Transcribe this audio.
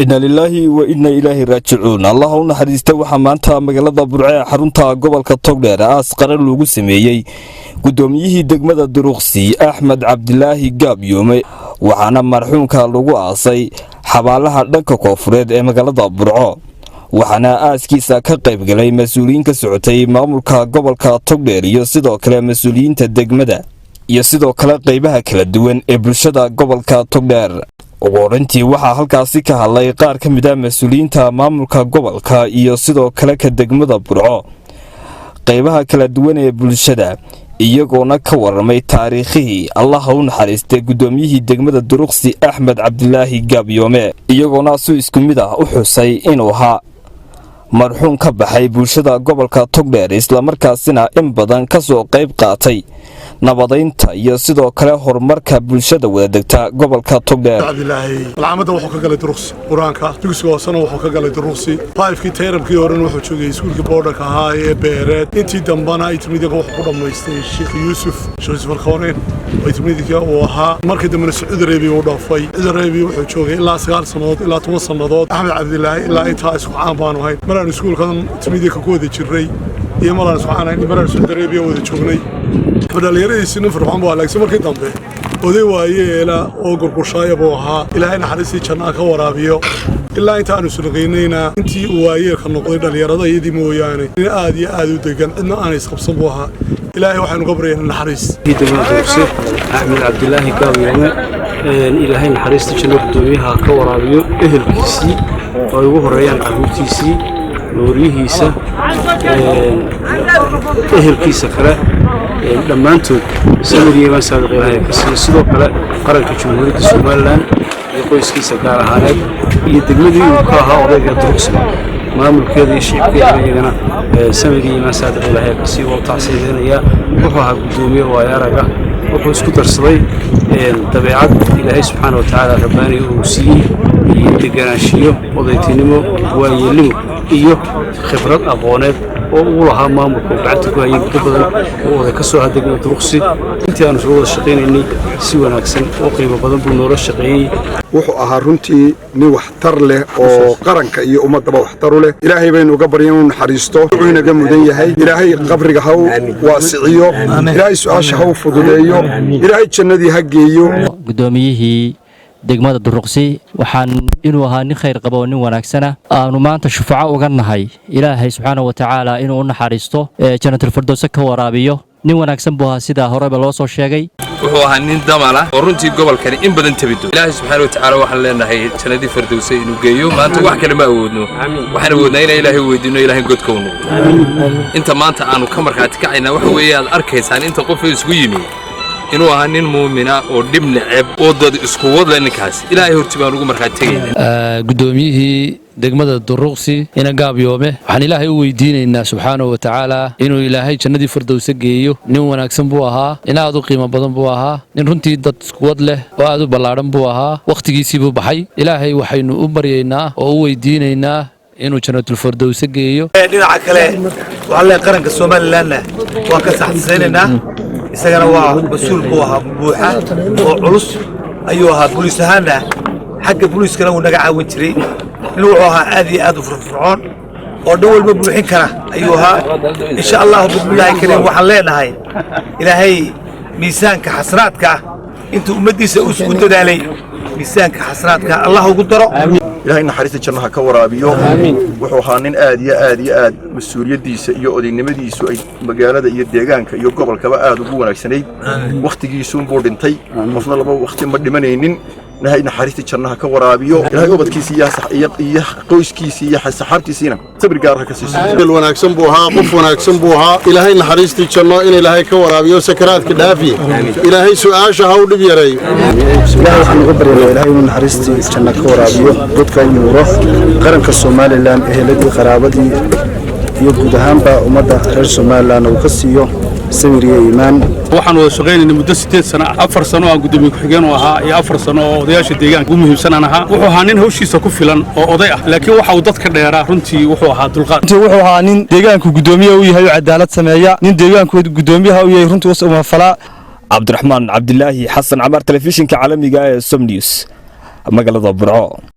إن لله وإنا إليه راجعون. الله نحرسته وحمانتها مقالة برعاء حرونتها قبل كالتوغلير أسقر اللوغو سمييي قدوميه دقمة الدروغسي أحمد عبد الله قاب يومي وحانا مرحوم كاللوغو آسي حبالها دنكا كوفريد مقالة برعاء waxaana aaskiisa ka qayb galay mas'uuliyiin ka socotay maamulka gobolka Togdheer iyo sidoo kale mas'uuliyiinta degmada iyo sidoo kale qaybaha kala duwan ee bulshada gobolka Togdheer. ugu horeyntii waxaa halkaasi ka hadlay qaar ka mid ah mas'uuliyiinta maamulka gobolka iyo sidoo kale ka degmada Burco qaybaha kala duwan ee bulshada iyagoona ka waramay taariikhii Allah u naxariistay gudoomiyihii degmada Duruqsi Axmed Cabdilaahi Gaabyoome iyagoona soo isku mid ah u xusay inuu ahaa marxuum ka baxay bulshada gobolka Togdheer isla markaasina in badan ka soo qayb qaatay nabadeynta iyo sidoo kale horumarka bulshada wadagta gobolka Togdheer. Cabdilaahi alcamada wuxuu ka galay Duruqsi quraanka dugsiga hoosena wuxuu ka galay Duruqsi qaybkii tayrabkii horan wuxuu joogay iskuulka boodhka ahaa ee beereed intii dambana itmidiga wuxuu ku dhameystay Sheekh Yuusuf Farqooneen oo itmidiga uu ahaa markii dambena Sacuud Arabiya uu dhaafay Sacuud Arabiya wuxuu joogay ilaa 9 sanadood ilaa 10 sanadood Axmed Cabdilaahi ilaa intaa isku caan baan ahay maraan iskuulkan itmidiga ku wada jiray iyo maraan isku caanayn maraan Sacuud Arabiya wada joognay fadhaliyareysina farxan baa laagsan markii dambe oday waayeela oo gurgurshaaya buu ahaa ilaahay naxariistii jannada ka waraabiyo ilaa inta aanu sulqeynayna intii uu waayeelka noqday dhalinyarada iyadii mooyaane in aad iyo aad u degan cidna aan isqabsan buu ahaa ilaahay waxaanu ka baryaynaa naxariis Axmed Cabdilaahi Gaabyoome ilaahay naxariistii jannada gudoomiyaha ka waraabiyo ehelkiisii oo ugu horeeyaan carruurtiisii nuuriyihiisa ehelkiisa kale dhammaantood samiriyeebaan saadiq ilaahay ka siiyo sidoo kale qaranka Jamhuuriyadda Soomaaliland iyo qoyskiisa gaar ahaaneed iyo degmadii uu ka ahaa odayga Duruqsi maamulkeeda iyo shicibkeeda iyagana samiriyeebaan saadiq ilaahay ka siiyo oo tacsiideynaya wuxuu ahaa gudoomiye waayaraga wuxuu isku darsaday dabeecad ilaahay subxaanahu wa tacaala rabbaani uu siiyey iyo deganaanshiyo odaytinimo waayeelnimo iyo khibrad aqooneed oo uu lahaa maamulka gacanta ku hayay muddo badan oo oday ka soo hadegay Duruqsi intii aanu soo wada shaqeynay si wanaagsan oo qiimo badan buu noola shaqeeyay wuxuu ahaa runtii nin waxtar leh oo qaranka iyo ummadaba waxtar u leh ilaahay baynu uga baryan inuu naxariisto wuxuu inaga mudan yahay ilaahay qabriga ha waasiciyo ilaahay su'aasha ha fududeeyo ilaahay jannadii ha geeyo gudoomiyihii degmada Duruqsi waxaan inuu ahaa nin khayr qabo oo nin wanaagsana aanu maanta shufaco uga nahay ilaahay subxaanahu wa tacaala inuu u naxariisto jannatul firdaws ka waraabiyo nin wanaagsan buu ahaa sida horeba loo soo sheegay wuxuu ahaa nin damala oo runtii gobolkan in badan tabido ilaahay subxaanahu wa tacaala waxaan leenahay jannadii firdaws inuu geeyo maanta wax kale ma awoodno waxaan awoodnaa in ilaahay weydiino ilaahay godka uu inta maanta aanu ka markaati kacayna waxa weeye aad arkaysaan inta qof isku yimi inuu ahaa nin muumina oo dib neceb oo dad isku wada ninkaas ilaahay horti baan ugu markaa tagaynaa gudoomiyihii degmada Duruqsi ina Gaabyoome waxaan ilaahay u weydiinaynaa subxaanahu wa tacaala inuu ilaahay jannadii firdaws geeyo nin wanaagsan buu ahaa in aad u qiimo badan buu ahaa nin runtii dad isku wad leh oo aad u ballaaran buu ahaa waqtigiisii buu baxay ilaahay waxaynu u baryaynaa oo u weydiinaynaa inuu jannatul firdaws geeyo dhinaca kale waxa la qaranka Soomaaliland waa ka saxsaynayna isagana waa mas'uul buu ahaa buuxa oo culus ayuu ahaa booliis ahaana xagga booliiskana uu naga caawin jiray inuu ahaa aad iyo aad u firfircoon oo dhan walba buuxin kara ayuu ahaa insha Allah billahi kariim waxaan leenahay ilaahay miisaanka xasraadka inta ummadiisa uu isku dadaalay miisaanka xasraadka Allah ugu daro ilaahay naxariista jannaha ka waraabiyo wuxuu ahaa nin aad iyo aad mas'uuliyadiisa iyo odaynimadiisu ay magaalada iyo deegaanka iyo gobolkaba aad ugu wanaagsanayd waqtigiisu buu dhintay qofna laba waqti ma dhimanaynin ilaahay naxariista jannaha ka waraabiyo ilaahay ubadkiisa iyo qoyskiisa iyo saxaabtiisina sabir gaar ah ka siiso wanaagsan buu ahaa qof wanaagsan buu ahaa ilaahay naxariistii janno in ilaahay ka waraabiyo sakaraadka dhaafi ilaahay su'aasha ha u dhib yareeyo ilaahay waxaan uga baryaynaa ilaahay inuu naxariistii janno ka waraabiyo dadka nuuro qaranka Soomaaliland eheladii qaraabadii iyo guud ahaanba ummadda reer Soomaaliland uu ka siiyo samiriye iimaan waxaan wada shaqeynay muddo 8 sano 4 sano aan gudoomiye ku-xigeen u ahaa iyo 4 sano oo odayaasha deegaanka ugu muhiimsan ahaa wuxuu ahaa nin hawshiisa ku filan oo oday ah laakiin waxa uu dadka dheeraa runtii wuxuu ahaa dulqaad wuxuu ahaa nin deegaanku gudoomiye u yahay cadaalad sameeya nin deegaanku gudoomiyaha u yahay runtii u fala Cabdiraxmaan Cabdilaahi Xasan Camar telefishinka caalamiga ee Som News magaalada Burco.